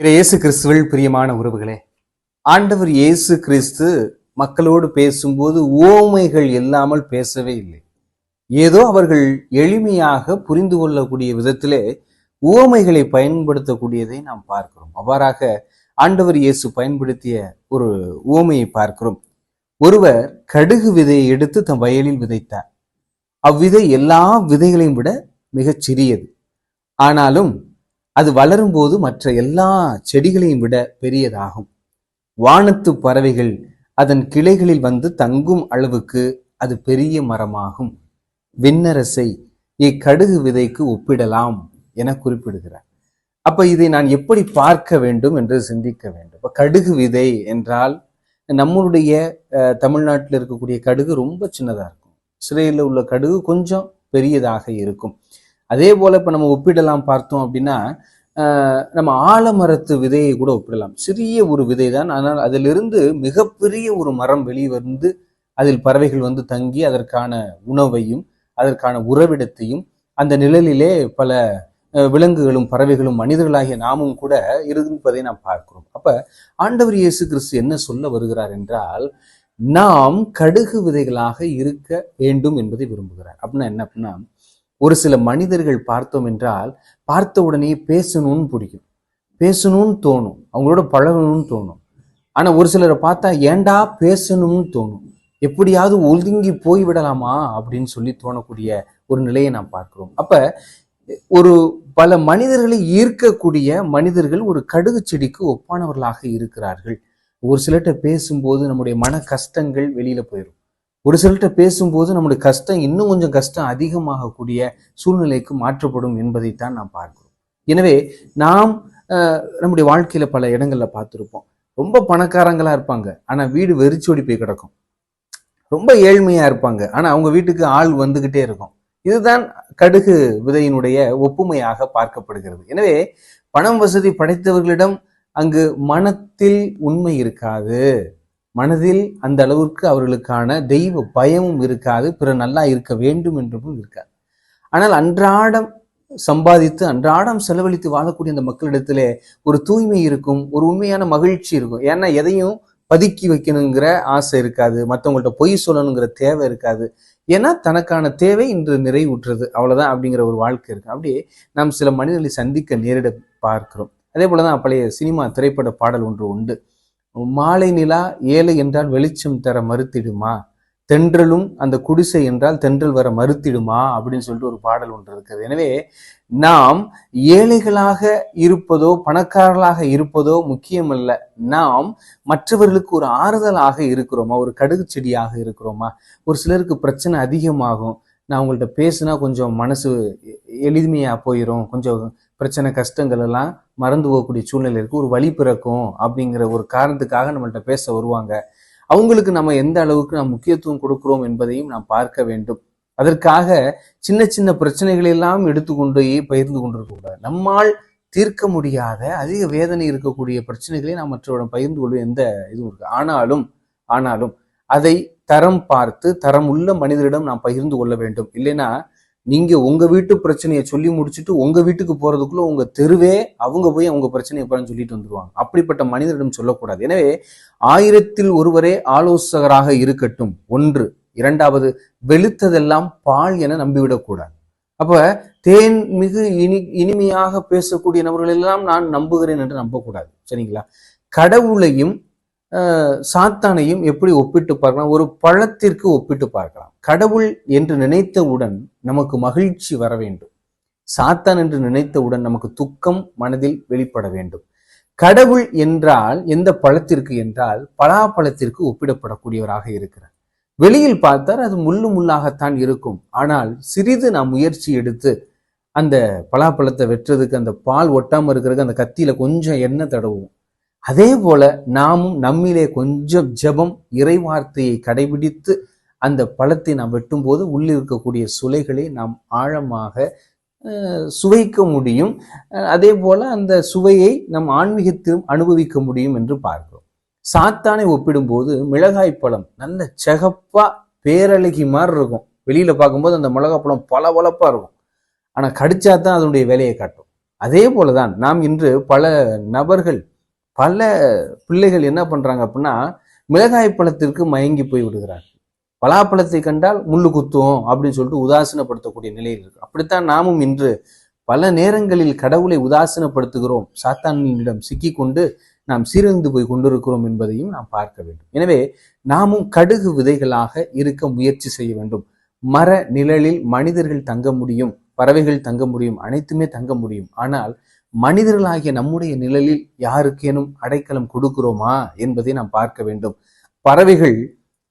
இயேசு கிறிஸ்துவில் பிரியமான உறவுகளே, ஆண்டவர் இயேசு கிறிஸ்து மக்களோடு பேசும்போது உவமைகள் இல்லாமல் பேசவே இல்லை. ஏதோ அவர்கள் எளிமையாக புரிந்து கொள்ளக்கூடிய விதத்திலே உவமைகளை பயன்படுத்தக்கூடியதை நாம் பார்க்கிறோம். அவ்வாறாக ஆண்டவர் இயேசு பயன்படுத்திய ஒரு உவமையை பார்க்கிறோம். ஒருவர் கடுகு விதையை எடுத்து தம் வயலில் விதைத்தார். அவ்விதை எல்லா விதைகளையும் விட மிகச் சிறியது. ஆனாலும் அது வளரும் போது மற்ற எல்லா செடிகளையும் விட பெரியதாகும். வானத்து பறவைகள் அதன் கிளைகளில் வந்து தங்கும் அளவுக்கு அது பெரிய மரமாகும். விண்ணரசை இக்கடுகு விதைக்கு ஒப்பிடலாம் என குறிப்பிடுகிறார். அப்ப இதை நான் எப்படி பார்க்க வேண்டும் என்று சிந்திக்க வேண்டும். கடுகு விதை என்றால் நம்மளுடைய தமிழ்நாட்டில் இருக்கக்கூடிய கடுகு ரொம்ப சின்னதா இருக்கும். இஸ்ரேலில் உள்ள கடுகு கொஞ்சம் பெரியதாக இருக்கும். அதே போல இப்ப நம்ம ஒப்பிடலாம் பார்த்தோம் அப்படின்னா, நம்ம ஆலமரத்து விதையை கூட ஒப்பிடலாம். சிறிய ஒரு விதை தான், ஆனால் அதிலிருந்து மிகப்பெரிய ஒரு மரம் வெளிவந்து அதில் பறவைகள் வந்து தங்கி அதற்கான உணவையும் அதற்கான உறவிடத்தையும் அந்த நிழலிலே பல விலங்குகளும் பறவைகளும் மனிதர்களாகிய நாமும் கூட இருப்பதை நாம் பார்க்கிறோம். அப்ப ஆண்டவர் இயேசு கிறிஸ்து என்ன சொல்ல வருகிறார் என்றால், நாம் கடுகு விதைகளாக இருக்க வேண்டும் என்பதை விரும்புகிறார். அப்படின்னா என்ன அப்படின்னா, ஒரு சில மனிதர்கள் பார்த்தோம் என்றால் பார்த்த உடனே பேசணும்னு பிடிக்கும், பேசணும்னு தோணும், அவங்களோட பழகணும்னு தோணும். ஆனா ஒரு சிலரை பார்த்தா ஏண்டா பேசணும்னு தோணும், எப்படியாவது ஒதுங்கி போய் விடலாமா அப்படின்னு சொல்லி தோணக்கூடிய ஒரு நிலையை நாம் பார்க்கிறோம். அப்ப ஒரு பல மனிதர்களை ஈர்க்கக்கூடிய மனிதர்கள் ஒரு கடுகு செடிக்கு ஒப்பானவர்களாக இருக்கிறார்கள். ஒரு சிலர்கிட்ட பேசும்போது நம்முடைய மன கஷ்டங்கள் வெளியில போயிடும். ஒரு சிலர்கிட்ட பேசும்போது நம்முடைய கஷ்டம் இன்னும் கொஞ்சம் கஷ்டம் அதிகமாகக்கூடிய சூழ்நிலைக்கு மாற்றப்படும் என்பதைத்தான் நாம் பார்க்கிறோம். எனவே நாம் நம்முடைய வாழ்க்கையில பல இடங்கள்ல பார்த்திருப்போம். ரொம்ப பணக்காரங்களா இருப்பாங்க, ஆனா வீடு வெறிச்சோடி போய் கிடக்கும். ரொம்ப ஏழ்மையா இருப்பாங்க, ஆனா அவங்க வீட்டுக்கு ஆள் வந்துகிட்டே இருக்கும். இதுதான் கடுகு விதையினுடைய ஒப்புமையாக பார்க்கப்படுகிறது. எனவே பணம் வசதி படைத்தவர்களிடம் அங்கு மனத்தில் உண்மை இருக்காது, மனதில் அந்த அளவுக்கு அவர்களுக்கான தெய்வ பயமும் இருக்காது, பிற நல்லா இருக்க வேண்டும் என்றும் இருக்காது. ஆனால் அன்றாடம் சம்பாதித்து அன்றாடம் செலவழித்து வாழக்கூடிய அந்த மக்களிடத்திலே ஒரு தூய்மை இருக்கும், ஒரு உண்மையான மகிழ்ச்சி இருக்கும். ஏன்னா எதையும் பதுக்கி வைக்கணுங்கிற ஆசை இருக்காது, மற்றவங்கள்ட்ட பொய் சொல்லணுங்கிற தேவை இருக்காது. ஏன்னா தனக்கான தேவை இன்று நிறைவுற்றது, அவ்வளவுதான் அப்படிங்கிற ஒரு வாழ்க்கை இருக்கு. அப்படியே நாம் சில மனிதர்களை சந்திக்க நேரிட பார்க்கிறோம். அதே போலதான் பழைய சினிமா திரைப்பட பாடல் ஒன்று உண்டு. மாலை நிலா ஏழை என்றால் வெளிச்சம் தர மறுத்திடுமா, தென்றலும் அந்த குடிசை என்றால் தென்றல் வர மறுத்திடுமா அப்படின்னு சொல்லிட்டு ஒரு பாடல் ஒன்று இருக்கிறது. எனவே நாம் ஏழைகளாக இருப்பதோ பணக்காரர்களாக இருப்பதோ முக்கியமல்ல, நாம் மற்றவர்களுக்கு ஒரு ஆறுதலாக இருக்கிறோமா, ஒரு கடுகு செடியாக இருக்கிறோமா. ஒரு சிலருக்கு பிரச்சனை அதிகமாகும், நான் உங்கள்கிட்ட பேசினா கொஞ்சம் மனசு எளிமையா போயிடும், கொஞ்சம் பிரச்சனை கஷ்டங்கள் எல்லாம் மறந்து போகக்கூடிய சூழ்நிலை இருக்கு, ஒரு வழி பிறக்கும் அப்படிங்கிற ஒரு காரணத்துக்காக நம்மள்கிட்ட பேச வருவாங்க. அவங்களுக்கு நம்ம எந்த அளவுக்கு நாம் முக்கியத்துவம் கொடுக்கிறோம் என்பதையும் நாம் பார்க்க வேண்டும். அதற்காக சின்ன சின்ன பிரச்சனைகளை எல்லாம் எடுத்துக்கொண்டு பகிர்ந்து கொண்டிருக்கக்கூடாது. நம்மால் தீர்க்க முடியாத அதிக வேதனை இருக்கக்கூடிய பிரச்சனைகளை நாம் மற்றவரிடம் பகிர்ந்து கொள்வது எந்த இதுவும் இருக்கு. ஆனாலும் அதை தரம் பார்த்து தரம் உள்ள மனிதரிடம் நாம் பகிர்ந்து கொள்ள வேண்டும். இல்லைன்னா நீங்க உங்க வீட்டு பிரச்சனையை சொல்லி முடிச்சுட்டு உங்க வீட்டுக்கு போறதுக்குள்ள உங்க தெருவே அவங்க போய் அவங்க பிரச்சனையை சொல்லிட்டு வந்துருவாங்க. அப்படிப்பட்ட மனிதரிடம் சொல்லக்கூடாது. எனவே 1000 ஒருவரே ஆலோசகராக இருக்கட்டும் ஒன்று. இரண்டாவது, வெளுத்ததெல்லாம் பால் என நம்பிவிடக்கூடாது. அப்ப தேன் மிகு இனிமையாக பேசக்கூடிய நபர்கள் எல்லாம் நான் நம்புகிறேன் என்று நம்பக்கூடாது. சரிங்களா? கடவுளையும் சாத்தானையும் எப்படி ஒப்பிட்டு பார்க்கலாம், ஒரு பழத்திற்கு ஒப்பிட்டு பார்க்கலாம். கடவுள் என்று நினைத்தவுடன் நமக்கு மகிழ்ச்சி வர வேண்டும், சாத்தான் என்று நினைத்தவுடன் நமக்கு துக்கம் மனதில் வெளிப்பட வேண்டும். கடவுள் என்றால் எந்த பழத்திற்கு என்றால் பலாப்பழத்திற்கு ஒப்பிடப்படக்கூடியவராக இருக்கிறார். வெளியில் பார்த்தால் அது முள்ளாகத்தான் இருக்கும், ஆனால் சிறிது நாம் முயற்சி எடுத்து அந்த பலாப்பழத்தை வெட்டுறதுக்கு அந்த பால் ஒட்டாம இருக்கிறதுக்கு அந்த கத்தியில கொஞ்சம் எண்ணெய் தடவுவோம். அதே போல நாமும் நம்மிலே கொஞ்சம் ஜெபம் இறை வார்த்தையை கடைபிடித்து அந்த பழத்தை நாம் வெட்டும் போது உள்ளே இருக்கக்கூடிய சுளைகளை நாம் ஆழமாக சுவைக்க முடியும். அதே போல அந்த சுவையை நம் ஆன்மீகத்திலும் அனுபவிக்க முடியும் என்று பார்க்கிறோம். சாத்தானை ஒப்பிடும்போது மிளகாய் பழம் நல்ல செகப்பா பேரழகி மாதிரி இருக்கும், வெளியில பார்க்கும்போது அந்த மிளகாய் பழம் பளபளப்பா இருக்கும், ஆனா கடிச்சாதான் அதனுடைய வேலையை காட்டும். அதே போலதான் நாம் இன்று பல நபர்கள், பல பிள்ளைகள் என்ன பண்றாங்க அப்படின்னா, மிளகாய் பழத்திற்கு மயங்கி போய் விடுகிறார்கள். பலாப்பழத்தை கண்டால் முள்ளு குத்துவோம் அப்படின்னு சொல்லிட்டு உதாசீனப்படுத்தக்கூடிய நிலையில் இருக்கு. அப்படித்தான் நாமும் இன்று பல நேரங்களில் கடவுளை உதாசீனப்படுத்துகிறோம், சாத்தானிடம் சிக்கிக்கொண்டு நாம் சீரழிந்து போய் கொண்டிருக்கிறோம் என்பதையும் நாம் பார்க்க வேண்டும். எனவே நாமும் கடுகு விதைகளாக இருக்க முயற்சி செய்ய வேண்டும். மர நிழலில் மனிதர்கள் தங்க முடியும், பறவைகள் தங்க முடியும், அனைத்துமே தங்க முடியும். ஆனால் மனிதர்களாகிய நம்முடைய நிழலில் யாருக்கேனும் அடைக்கலம் கொடுக்கிறோமா என்பதை நாம் பார்க்க வேண்டும். பறவைகள்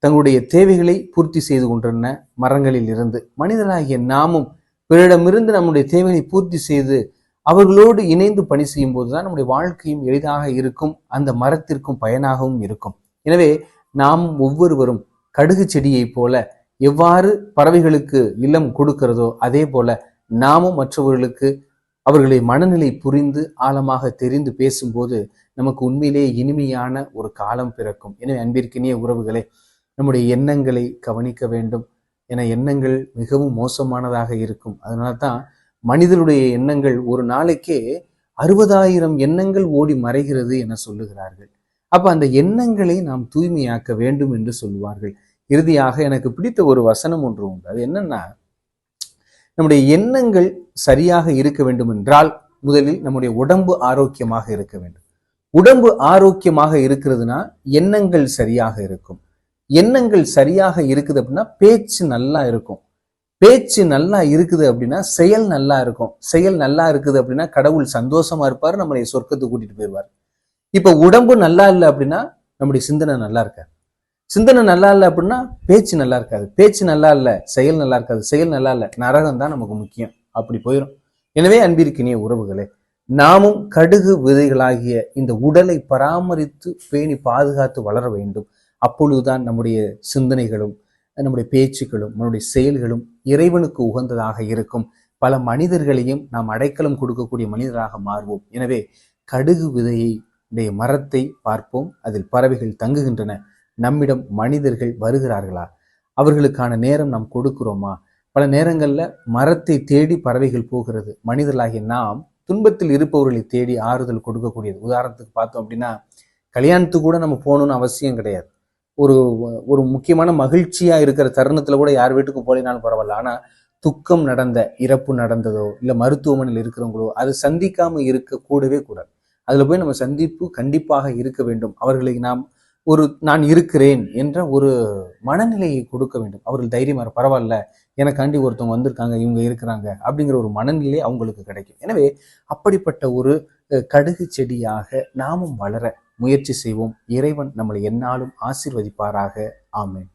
தங்களுடைய தேவைகளை பூர்த்தி செய்து கொண்டிருந்த மரங்களில் இருந்து மனிதனாகிய நாமும் பிறரிடமிருந்து நம்முடைய தேவைகளை பூர்த்தி செய்து அவர்களோடு இணைந்து பணி செய்யும் போதுதான் நம்முடைய வாழ்க்கையும் எளிதாக இருக்கும், அந்த மரத்திற்கும் பயனாகவும் இருக்கும். எனவே நாம் ஒவ்வொருவரும் கடுகு செடியை போல எவ்வாறு பறவைகளுக்கு இல்லம் கொடுக்கிறதோ அதே போல நாமும் மற்றவர்களுக்கு அவர்களுடைய மனநிலை புரிந்து ஆழமாக தெரிந்து பேசும்போது நமக்கு உண்மையிலேயே இனிமையான ஒரு காலம் பிறக்கும். எனவே அன்பிற்கினிய உறவுகளே, நம்முடைய எண்ணங்களை கவனிக்க வேண்டும். என எண்ணங்கள் மிகவும் மோசமானதாக இருக்கும். அதனால தான் மனிதனுடைய எண்ணங்கள் ஒரு நாளைக்கே 60,000 எண்ணங்கள் ஓடி மறைகிறது என சொல்லுகிறார்கள். அப்ப அந்த எண்ணங்களை நாம் தூய்மையாக்க வேண்டும் என்று சொல்லுவார்கள். இறுதியாக எனக்கு பிடித்த ஒரு வசனம் ஒன்று உண்டு. அது என்னன்னா, நம்முடைய எண்ணங்கள் சரியாக இருக்க வேண்டும் என்றால் முதலில் நம்முடைய உடம்பு ஆரோக்கியமாக இருக்க வேண்டும். உடம்பு ஆரோக்கியமாக இருக்கிறதுனா எண்ணங்கள் சரியாக இருக்கும். எண்ணங்கள் சரியாக இருக்குது அப்படின்னா பேச்சு நல்லா இருக்கும். பேச்சு நல்லா இருக்குது அப்படின்னா செயல் நல்லா இருக்கும். செயல் நல்லா இருக்குது அப்படின்னா கடவுள் சந்தோஷமா இருப்பாரு, நம்மளை சொர்க்கத்துக்கு கூட்டிட்டு போயிடுவார். இப்ப உடம்பு நல்லா இல்லை அப்படின்னா நம்முடைய சிந்தனை நல்லா இருக்காது. சிந்தனை நல்லா இல்லை அப்படின்னா பேச்சு நல்லா இருக்காது. பேச்சு நல்லா இல்லை, செயல் நல்லா இருக்காது. செயல் நல்லா இல்லை, நரகம் தான் நமக்கு முக்கியம். அப்படி போயிடும். எனவே அன்பிற்கினிய உறவுகளே, நாமும் கடுகு விதைகளாகிய இந்த உடலை பராமரித்து பேணி பாதுகாத்து வளர வேண்டும். அப்பொழுதுதான் நம்முடைய சிந்தனைகளும் நம்முடைய பேச்சுக்களும் நம்முடைய செயல்களும் இறைவனுக்கு உகந்ததாக இருக்கும். பல மனிதர்களையும் நாம் அடைக்கலம் கொடுக்கக்கூடிய மனிதராக மாறுவோம். எனவே கடுகு விதையை மரத்தை பார்ப்போம், அதில் பறவைகள் தங்குகின்றன. நம்மிடம் மனிதர்கள் வருகிறார்களா? அவர்களுக்கான நேரம் நாம் கொடுக்கிறோமா? பல நேரங்கள்ல மரத்தை தேடி பறவைகள் போகிறது. மனிதர்களாகிய நாம் துன்பத்தில் இருப்பவர்களை தேடி ஆறுதல் கொடுக்கக்கூடியது. உதாரணத்துக்கு பார்த்தோம் அப்படின்னா, கல்யாணத்துக்கு கூட நம்ம போகணும்னு அவசியம் கிடையாது. ஒரு முக்கியமான மகிழ்ச்சியா இருக்கிற தருணத்துல கூட யார் வீட்டுக்கு போலினாலும் பரவாயில்ல. ஆனா துக்கம் நடந்த, இறப்பு நடந்ததோ இல்ல மருத்துவமனையில் இருக்கிறவங்களோ அது சந்திக்காம இருக்க கூடவே கூடாது. அதுல போய் நம்ம சந்திப்பு கண்டிப்பாக இருக்க வேண்டும். அவர்களை நாம் நான் இருக்கிறேன் என்ற ஒரு மனநிலையை கொடுக்க வேண்டும். அவர்கள் தைரியமா பரவாயில்ல, எனக்காண்டி ஒருத்தவங்க வந்திருக்காங்க, இவங்க இருக்கிறாங்க அப்படிங்கிற ஒரு மனநிலை அவங்களுக்கு கிடைக்கும். எனவே அப்படிப்பட்ட ஒரு கடுகு செடியாக நாமும் வளர முயற்சி செய்வோம். இறைவன் நம்மளை எந்நாளும் ஆசீர்வதிப்பாராக. ஆமென்.